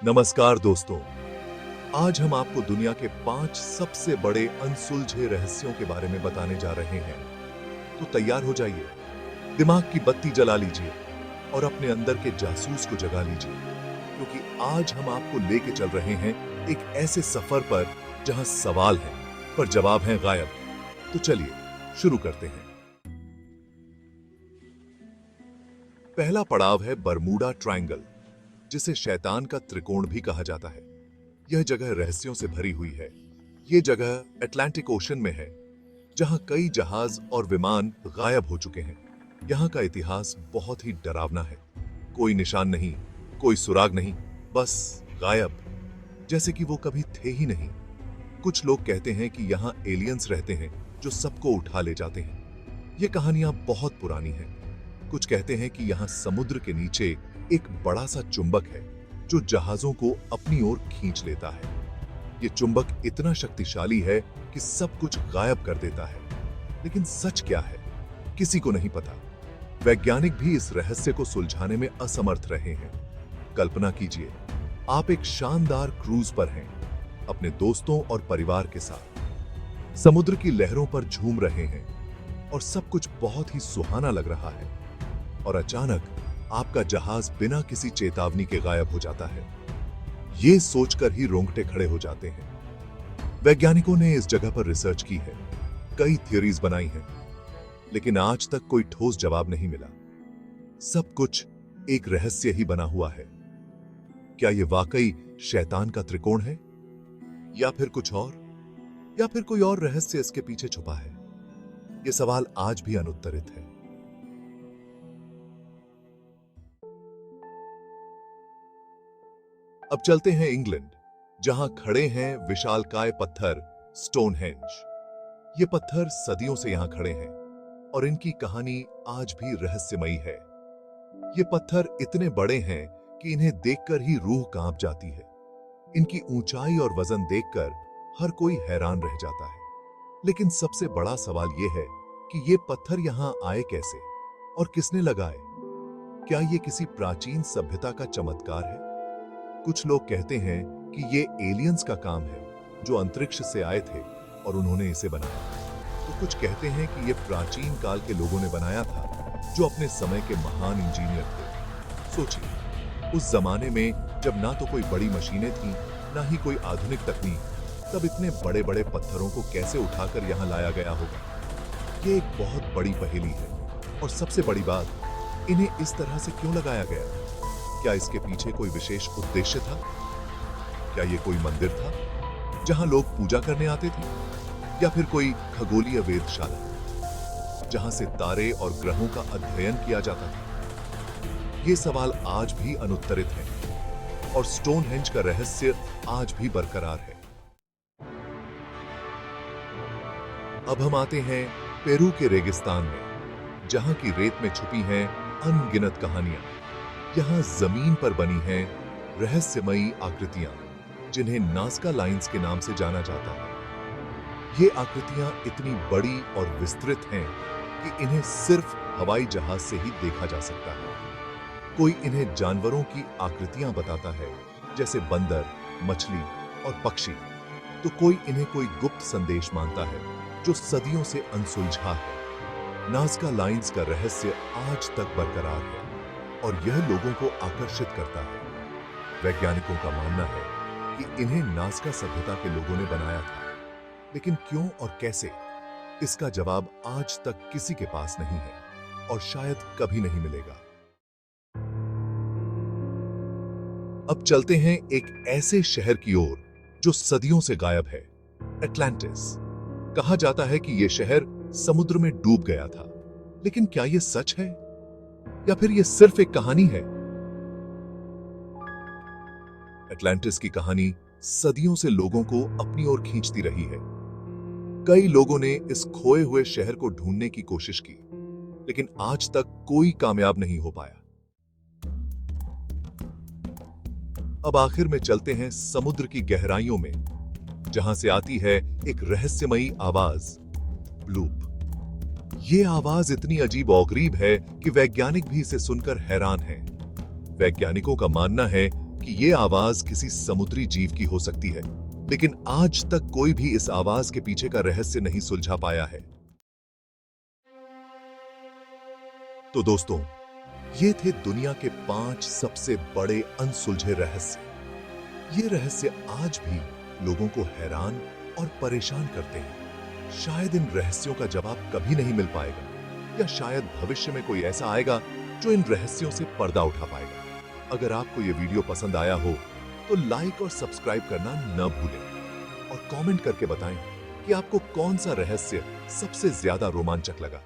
नमस्कार दोस्तों। आज हम आपको दुनिया के 5 सबसे बड़े अनसुलझे रहस्यों के बारे में बताने जा रहे हैं। तो तैयार हो जाइए, दिमाग की बत्ती जला लीजिए और अपने अंदर के जासूस को जगा लीजिए, क्योंकि आज हम आपको लेके चल रहे हैं एक ऐसे सफर पर जहां सवाल है पर जवाब है गायब। तो चलिए शुरू करते हैं। पहला पड़ाव है बरमूडा ट्रायंगल, जिसे शैतान का त्रिकोण भी कहा जाता है। यह जगह रहस्यों से भरी हुई है। यह जगह अटलांटिक ओशन में है, जहां कई जहाज और विमान गायब हो चुके हैं। यहां का इतिहास बहुत ही डरावना है। कोई निशान नहीं, कोई सुराग नहीं, बस गायब, जैसे कि वो कभी थे ही नहीं। कुछ लोग कहते हैं कि यहां एलियंस रहते हैं जो सबको उठा ले जाते हैं। ये कहानियां बहुत पुरानी हैं। कुछ कहते हैं कि यहां समुद्र के नीचे एक बड़ा सा चुंबक है जो जहाजों को अपनी ओर खींच लेता है। यह चुंबक इतना शक्तिशाली है कि सब कुछ गायब कर देता है। लेकिन सच क्या है, किसी को नहीं पता। वैज्ञानिक भी इस रहस्य को सुलझाने में असमर्थ रहे हैं। कल्पना कीजिए, आप एक शानदार क्रूज पर हैं, अपने दोस्तों और परिवार के साथ। समुद्र की लहरों पर झूम रहे हैं और सब कुछ बहुत ही सुहाना लग रहा है। और अचानक आपका जहाज बिना किसी चेतावनी के गायब हो जाता है। यह सोचकर ही रोंगटे खड़े हो जाते हैं। वैज्ञानिकों ने इस जगह पर रिसर्च की है, कई थ्योरीज बनाई हैं, लेकिन आज तक कोई ठोस जवाब नहीं मिला। सब कुछ एक रहस्य ही बना हुआ है। क्या यह वाकई शैतान का त्रिकोण है, या फिर कुछ और, या फिर कोई और रहस्य इसके पीछे छुपा है? यह सवाल आज भी अनुत्तरित है। अब चलते हैं इंग्लैंड, जहां खड़े हैं विशालकाय पत्थर स्टोनहेंज। ये पत्थर सदियों से यहां खड़े हैं और इनकी कहानी आज भी रहस्यमयी है। ये पत्थर इतने बड़े हैं कि इन्हें देखकर ही रूह कांप जाती है। इनकी ऊंचाई और वजन देखकर हर कोई हैरान रह जाता है। लेकिन सबसे बड़ा सवाल यह है कि ये पत्थर यहां आए कैसे और किसने लगाए? क्या ये किसी प्राचीन सभ्यता का चमत्कार है? कुछ लोग कहते हैं कि ये एलियंस का काम है जो अंतरिक्ष से आए थे और उन्होंने इसे बनाया। तो कुछ कहते हैं कि ये प्राचीन काल के लोगों ने बनाया था, जो अपने समय के महान इंजीनियर थे। सोचिए, उस जमाने में जब ना तो कोई बड़ी मशीनें थीं, ना ही कोई आधुनिक तकनीक, तब इतने बड़े बड़े पत्थरों को कैसे उठाकर यहां लाया गया होगा? ये एक बहुत बड़ी पहेली है। और सबसे बड़ी बात, इन्हें इस तरह से क्यों लगाया गया? क्या इसके पीछे कोई विशेष उद्देश्य था? क्या ये कोई मंदिर था जहां लोग पूजा करने आते थे, या फिर कोई खगोलीय वेधशाला जहां से तारे और ग्रहों का अध्ययन किया जाता था? ये सवाल आज भी अनुत्तरित हैं और स्टोनहेंज का रहस्य आज भी बरकरार है। अब हम आते हैं पेरू के रेगिस्तान में, जहां की रेत में छुपी हैं अनगिनत कहानियां। यहां जमीन पर बनी हैं रहस्यमयी आकृतियां, जिन्हें नाज़का लाइंस के नाम से जाना जाता है। ये आकृतियां इतनी बड़ी और विस्तृत हैं कि इन्हें सिर्फ हवाई जहाज से ही देखा जा सकता है। कोई इन्हें जानवरों की आकृतियां बताता है, जैसे बंदर, मछली और पक्षी, तो कोई इन्हें कोई गुप्त संदेश मानता है जो सदियों से अनसुलझा है। नाज़का लाइंस का रहस्य आज तक बरकरार है और यह लोगों को आकर्षित करता है। वैज्ञानिकों का मानना है कि इन्हें नाज़का सभ्यता के लोगों ने बनाया था, लेकिन क्यों और कैसे, इसका जवाब आज तक किसी के पास नहीं है और शायद कभी नहीं मिलेगा। अब चलते हैं एक ऐसे शहर की ओर जो सदियों से गायब है, अटलांटिस। कहा जाता है कि यह शहर समुद्र में डूब गया था, लेकिन क्या यह सच है, या फिर यह सिर्फ एक कहानी है? अटलांटिस की कहानी सदियों से लोगों को अपनी ओर खींचती रही है। कई लोगों ने इस खोए हुए शहर को ढूंढने की कोशिश की, लेकिन आज तक कोई कामयाब नहीं हो पाया। अब आखिर में चलते हैं समुद्र की गहराइयों में, जहां से आती है एक रहस्यमयी आवाज, ब्लूप। ये आवाज इतनी अजीब और गरीब है कि वैज्ञानिक भी इसे सुनकर हैरान हैं। वैज्ञानिकों का मानना है कि ये आवाज किसी समुद्री जीव की हो सकती है, लेकिन आज तक कोई भी इस आवाज के पीछे का रहस्य नहीं सुलझा पाया है। तो दोस्तों, ये थे दुनिया के 5 सबसे बड़े अनसुलझे रहस्य। ये रहस्य आज भी लोगों को हैरान और परेशान करते हैं। शायद इन रहस्यों का जवाब कभी नहीं मिल पाएगा, या शायद भविष्य में कोई ऐसा आएगा जो इन रहस्यों से पर्दा उठा पाएगा। अगर आपको ये वीडियो पसंद आया हो तो लाइक और सब्सक्राइब करना न भूलें और कमेंट करके बताएं कि आपको कौन सा रहस्य सबसे ज्यादा रोमांचक लगा।